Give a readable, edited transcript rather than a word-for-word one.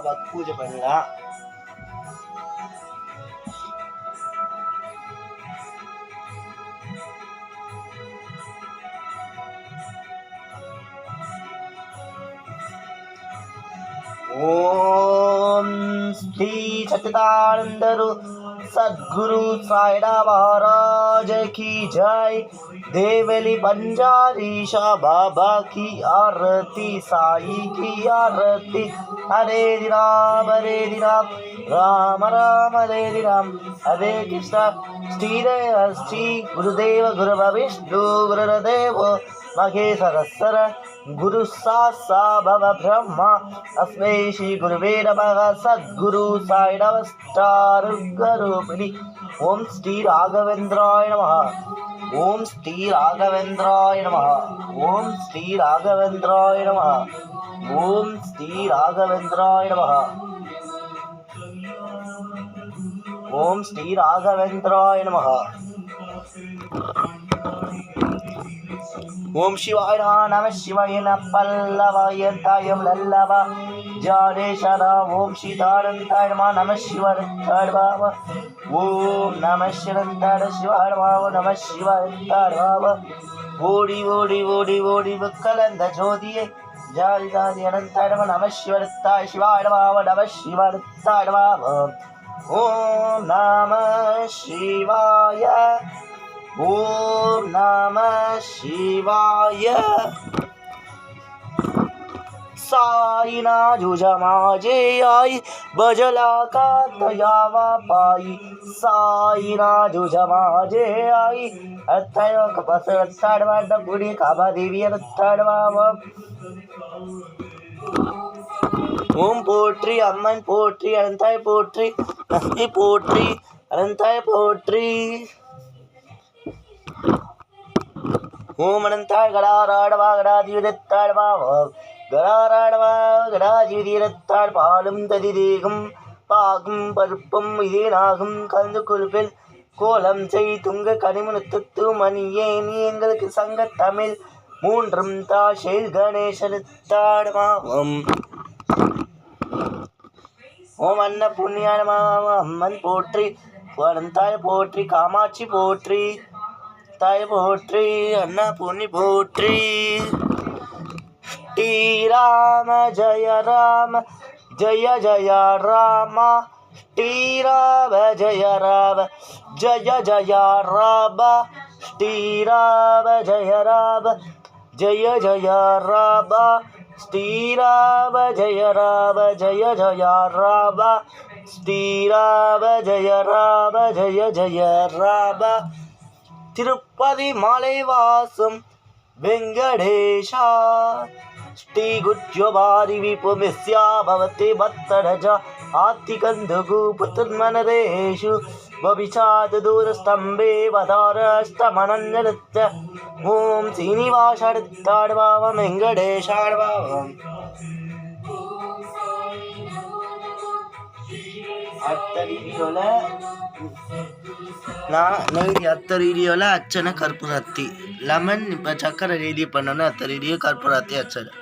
பாபாக்கு பூஜை பண்ணலாம். ஓம் ஸ்ரீ சச்சிதானந்தரு सद्गुरु साईडा महाराज की जय। देवली पंजारीशा बाबा की आरती, साई की आरती। हरे राम राम राम हरे राम हरे कृष्ण। श्री गुरुदेव गुरु विष्णु गुरुदेव महेश्वर गुरु साक्षात् ब्रह्मा अस्मै श्री गुरुवे नमः। सद्गुरु साईडवस्तारूपिणी। ओम श्री राघवेंद्राय नमः। ओम श्री राघवेंद्राय नमः। ओम श्री राघवेंद्राय नमः। ओम श्री राघवेंद्राय नमः। ओम श्री राघवेंद्राय नमः। ओम शिवाय नमः शिवाय पल्लवाय तायम लल्लव जाडेशर। ओम सीतानंदाय नमः शिवाय नमः। ओम नमः शिवाय नमः शिवाय ओडी ओडी ओडी ओडी कलंद ज्योतिये जालिदादि अनंताय नमः शिवाय शिवाय नमः शिवाय नमः। ओम नमः शिवाय। ओम नमः शिवाय। साईना जुजमाजे आई बजला का दयावा पाई। साईना जुजमाजे आई अत्थय कपस अत्थडवा गुड़ी काबा देवी अत्थडवा। ओम पोट्री अम्मन पोट्री अनंताय पोट्री नस्ती पोट्री अनंताय पोट्री। ओम अनंताय गडाराडवा गडाधिवदत्ताडवा गडाराडवा गडाधिवदत्ताड पालुम तदिदेगम पागुम परुपम இதே நாகும் கலந்து குழுப்பில் கோலம் செய் துங்க கனிமுனுத்து மணியே நீ எங்களுக்கு சங்க தமிழ் மூன்றும் தாஷேல் கணேசனுத்தாடமாம்। ஓம் அன்ன புண்ணியானமாம் அம்மன் போற்றி அனந்தாய போற்றி காமாட்சி போற்றி ताय पोट्री अन्नपूर्णी पोट्री। श्री राम जय जय राम श्री राम जय जय राम श्री राम जय जय राम श्री राम जय राम श्री राम जय राम। तिरुपति मालयवासम वेंकटेशा श्री गुज्जबारी विपुमिस्या भवते भत्तरजा आत्तिकन्दुगुपुतुर्मनरेषु भविषाद दूरस्तंभे वदारस्तमनन्यनृत्य। ओम श्रीनिवासाडवाम वेंकटेशाडवाम। நான் நெய்தி அத்தை ரீடியோவில் அச்சனை கற்பூரத்தி லெமன் இப்போ சக்கரை ரீடி பண்ணோன்னே அத்தை ரீடியோ கற்பூரத்தி அச்சனை